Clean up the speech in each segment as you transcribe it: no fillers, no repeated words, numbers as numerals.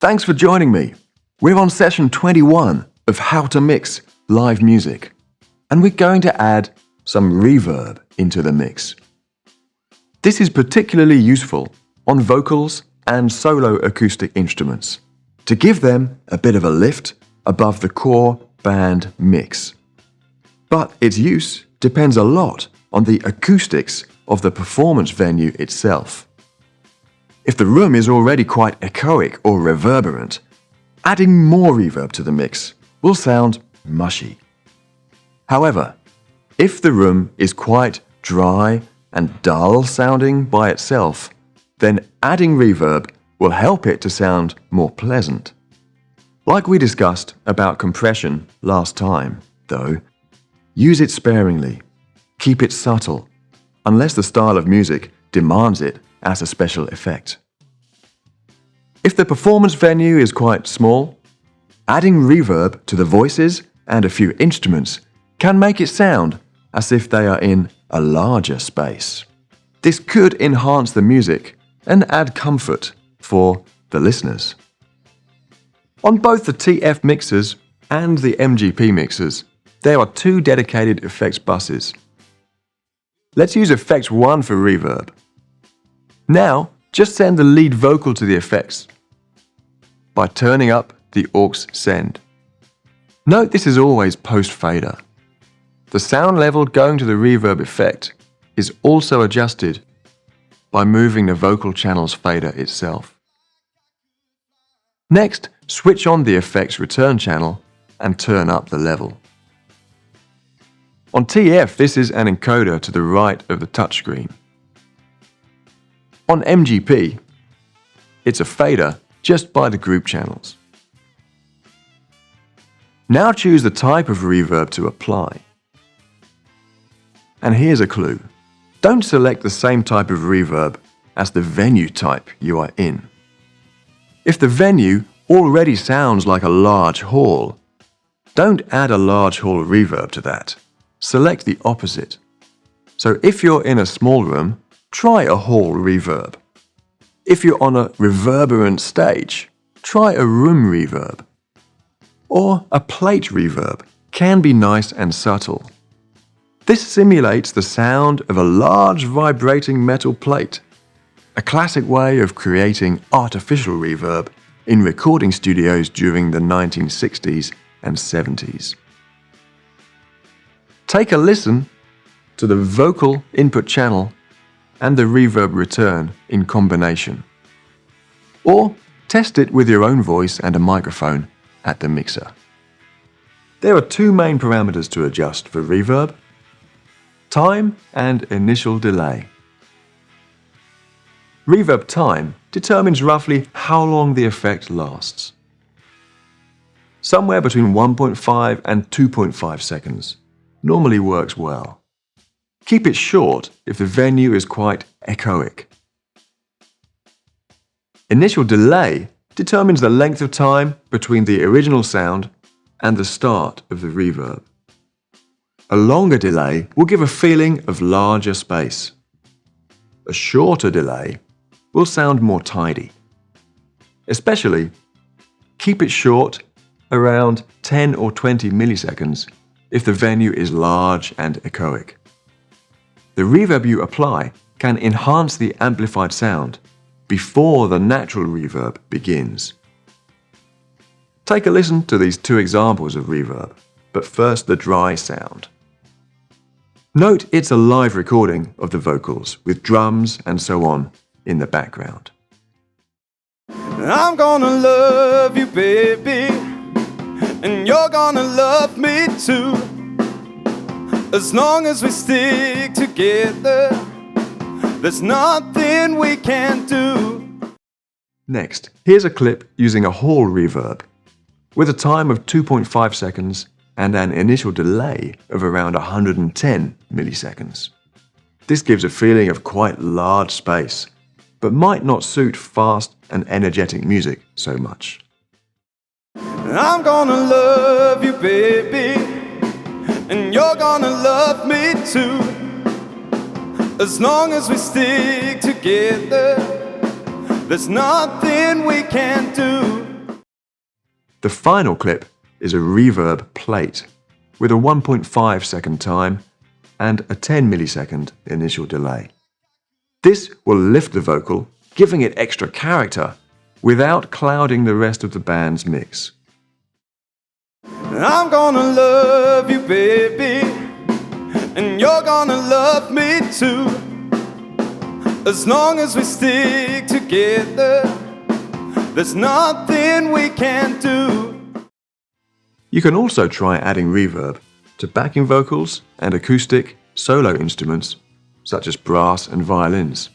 Thanks for joining me. We're on session 21 of How to Mix Live Music, and we're going to add some reverb into the mix. This is particularly useful on vocals and solo acoustic instruments to give them a bit of a lift above the core band mix. But its use depends a lot on the acoustics of the performance venue itself. If the room is already quite echoic or reverberant, adding more reverb to the mix will sound mushy. However, if the room is quite dry and dull sounding by itself, then adding reverb will help it to sound more pleasant. Like we discussed about compression last time, though, use it sparingly, keep it subtle, unless the style of music demands it as a special effect. If the performance venue is quite small, adding reverb to the voices and a few instruments can make it sound as if they are in a larger space. This could enhance the music and add comfort for the listeners. On both the TF mixers and the MGP mixers, there are two dedicated effects buses. Let's use effect 1 for reverb. Now, just send the lead vocal to the effects by turning up the aux send. Note this is always post-fader. The sound level going to the reverb effect is also adjusted by moving the vocal channel's fader itself. Next, switch on the effects return channel and turn up the level. On TF, this is an encoder to the right of the touchscreen. On MGP, it's a fader just by the group channels. Now choose the type of reverb to apply. And here's a clue. Don't select the same type of reverb as the venue type you are in. If the venue already sounds like a large hall, don't add a large hall reverb to that. Select the opposite. So if you're in a small room, try a hall reverb. If you're on a reverberant stage, try a room reverb. Or a plate reverb can be nice and subtle. This simulates the sound of a large vibrating metal plate, a classic way of creating artificial reverb in recording studios during the 1960s and 70s. Take a listen to the vocal input channel and the reverb return in combination. Or test it with your own voice and a microphone at the mixer. There are two main parameters to adjust for reverb: time and initial delay. Reverb time determines roughly how long the effect lasts. Somewhere between 1.5 and 2.5 seconds normally works well. Keep it short if the venue is quite echoic. Initial delay determines the length of time between the original sound and the start of the reverb. A longer delay will give a feeling of larger space. A shorter delay will sound more tidy. Especially, keep it short, around 10 or 20 milliseconds, if the venue is large and echoic. The reverb you apply can enhance the amplified sound before the natural reverb begins. Take a listen to these two examples of reverb, but first the dry sound. Note it's a live recording of the vocals with drums and so on in the background. I'm gonna love you, baby, and you're gonna love me too. As long as we stick together, there's nothing we can't do. Next, here's a clip using a hall reverb with a time of 2.5 seconds and an initial delay of around 110 milliseconds. This gives a feeling of quite large space, but might not suit fast and energetic music so much. I'm gonna love you, baby, and you're gonna love me too. As long as we stick together, there's nothing we can't do. The final clip is a reverb plate with a 1.5 second time and a 10 millisecond initial delay. This will lift the vocal, giving it extra character without clouding the rest of the band's mix. I'm gonna love you, baby, and you're gonna love me too. As long as we stick together, there's nothing we can't do. You can also try adding reverb to backing vocals and acoustic solo instruments such as brass and violins.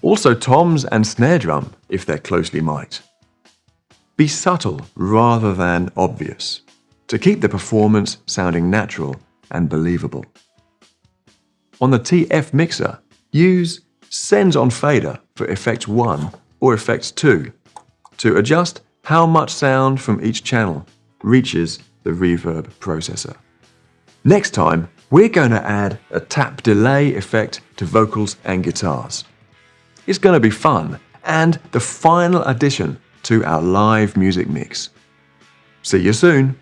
Also toms and snare drum if they're closely mic'd. Be subtle rather than obvious to keep the performance sounding natural and believable. On the TF mixer, use Sends on Fader for Effect 1 or Effect 2 to adjust how much sound from each channel reaches the reverb processor. Next time, we're going to add a tap delay effect to vocals and guitars. It's going to be fun and the final addition to our live music mix. See you soon!